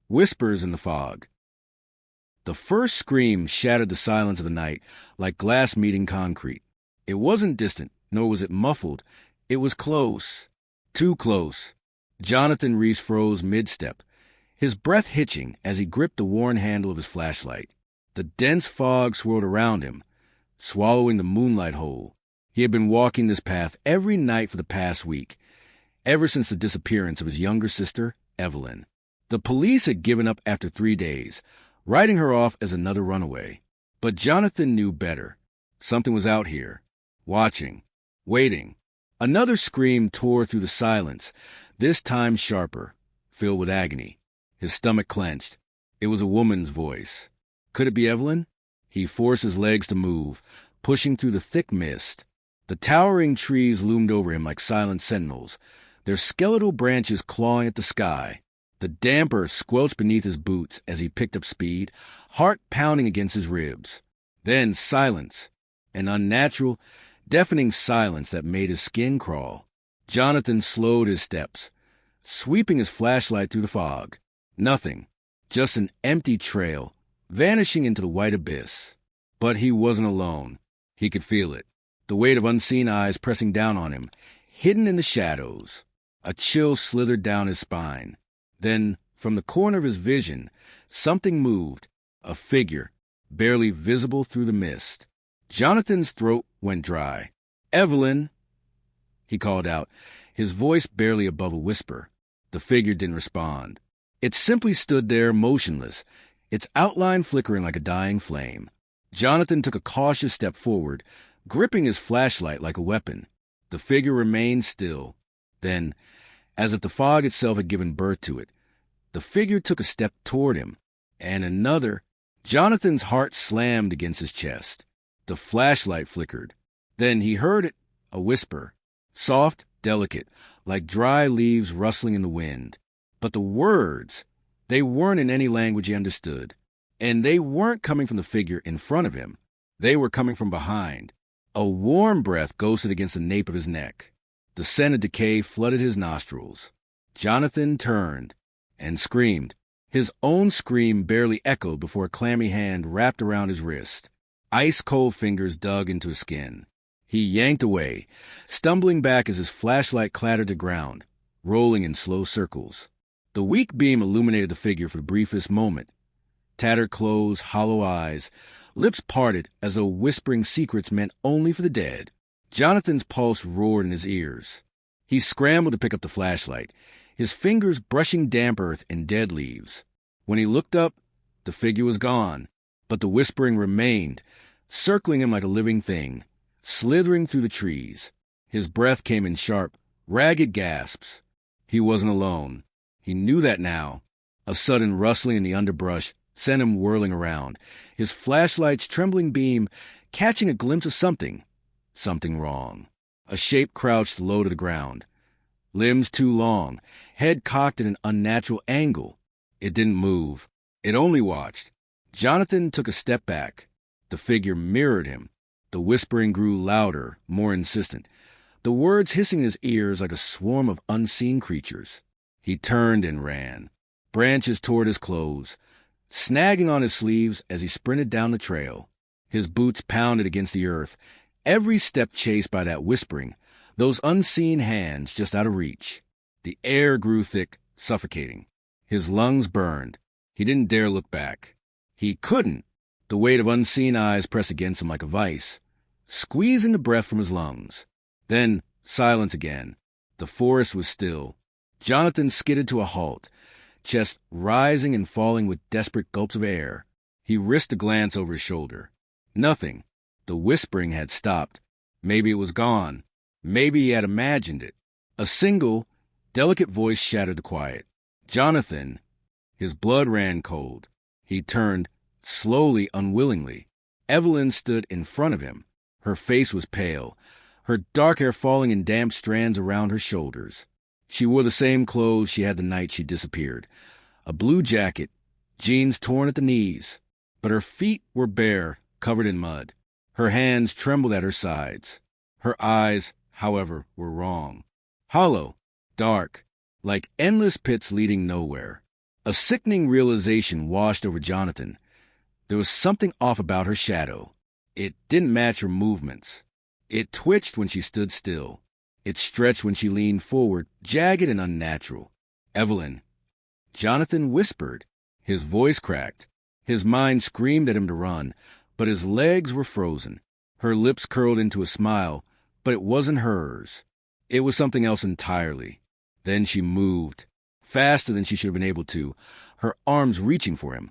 Whispers in the fog. The first scream shattered the silence of the night like glass meeting concrete. It wasn't distant, nor was it muffled. It was close. Too close. Jonathan Reese froze mid-step, his breath hitching as he gripped the worn handle of his flashlight. The dense fog swirled around him, swallowing the moonlight whole. He had been walking this path every night for the past week, ever since the disappearance of his younger sister, Evelyn. The police had given up after 3 days, writing her off as another runaway. But Jonathan knew better. Something was out here, watching, waiting. Another scream tore through the silence, this time sharper, filled with agony. His stomach clenched. It was a woman's voice. Could it be Evelyn? He forced his legs to move, pushing through the thick mist. The towering trees loomed over him like silent sentinels, their skeletal branches clawing at the sky. The damper squelched beneath his boots as he picked up speed, heart pounding against his ribs. Then silence, an unnatural, deafening silence that made his skin crawl. Jonathan slowed his steps, sweeping his flashlight through the fog. Nothing, just an empty trail, vanishing into the white abyss. But he wasn't alone. He could feel it, the weight of unseen eyes pressing down on him, hidden in the shadows. A chill slithered down his spine. Then, from the corner of his vision, something moved, a figure, barely visible through the mist. Jonathan's throat went dry. "Evelyn!" he called out, his voice barely above a whisper. The figure didn't respond. It simply stood there motionless, its outline flickering like a dying flame. Jonathan took a cautious step forward, gripping his flashlight like a weapon. The figure remained still. Then, as if the fog itself had given birth to it, the figure took a step toward him, and another. Jonathan's heart slammed against his chest. The flashlight flickered. Then he heard it, a whisper, soft, delicate, like dry leaves rustling in the wind. But the words, they weren't in any language he understood, and they weren't coming from the figure in front of him. They were coming from behind. A warm breath ghosted against the nape of his neck. The scent of decay flooded his nostrils. Jonathan turned and screamed. His own scream barely echoed before a clammy hand wrapped around his wrist. Ice-cold fingers dug into his skin. He yanked away, stumbling back as his flashlight clattered to ground, rolling in slow circles. The weak beam illuminated the figure for the briefest moment. Tattered clothes, hollow eyes, lips parted as though whispering secrets meant only for the dead. Jonathan's pulse roared in his ears. He scrambled to pick up the flashlight, his fingers brushing damp earth and dead leaves. When he looked up, the figure was gone, but the whispering remained, circling him like a living thing, slithering through the trees. His breath came in sharp, ragged gasps. He wasn't alone. He knew that now. A sudden rustling in the underbrush sent him whirling around, his flashlight's trembling beam catching a glimpse of something. Something wrong. A shape crouched low to the ground. Limbs too long, head cocked at an unnatural angle. It didn't move. It only watched. Jonathan took a step back. The figure mirrored him. The whispering grew louder, more insistent, the words hissing in his ears like a swarm of unseen creatures. He turned and ran. Branches tore at his clothes, snagging on his sleeves as he sprinted down the trail. His boots pounded against the earth, every step chased by that whispering, those unseen hands just out of reach. The air grew thick, suffocating. His lungs burned. He didn't dare look back. He couldn't. The weight of unseen eyes pressed against him like a vice, squeezing the breath from his lungs. Then silence again. The forest was still. Jonathan skidded to a halt, chest rising and falling with desperate gulps of air. He risked a glance over his shoulder. Nothing. The whispering had stopped. Maybe it was gone. Maybe he had imagined it. A single, delicate voice shattered the quiet. Jonathan. His blood ran cold. He turned, slowly, unwillingly. Evelyn stood in front of him. Her face was pale, her dark hair falling in damp strands around her shoulders. She wore the same clothes she had the night she disappeared. A blue jacket, jeans torn at the knees. But her feet were bare, covered in mud. Her hands trembled at her sides. Her eyes, however, were wrong. Hollow, dark, like endless pits leading nowhere. A sickening realization washed over Jonathan. There was something off about her shadow. It didn't match her movements. It twitched when she stood still. It stretched when she leaned forward, jagged and unnatural. Evelyn. Jonathan whispered. His voice cracked. His mind screamed at him to run, but his legs were frozen. Her lips curled into a smile, but it wasn't hers. It was something else entirely. Then she moved, faster than she should have been able to, her arms reaching for him.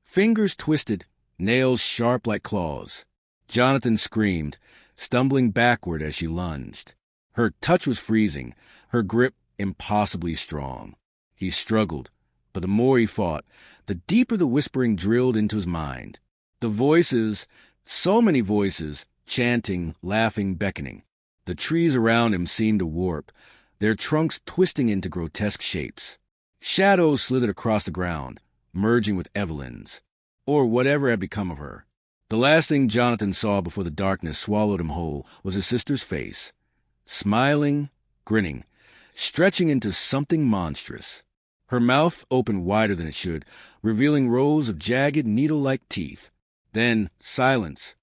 Fingers twisted, nails sharp like claws. Jonathan screamed, stumbling backward as she lunged. Her touch was freezing, her grip impossibly strong. He struggled, but the more he fought, the deeper the whispering drilled into his mind. The voices, so many voices, chanting, laughing, beckoning. The trees around him seemed to warp, their trunks twisting into grotesque shapes. Shadows slithered across the ground, merging with Evelyn's, or whatever had become of her. The last thing Jonathan saw before the darkness swallowed him whole was his sister's face, smiling, grinning, stretching into something monstrous. Her mouth opened wider than it should, revealing rows of jagged, needle-like teeth. Then silence,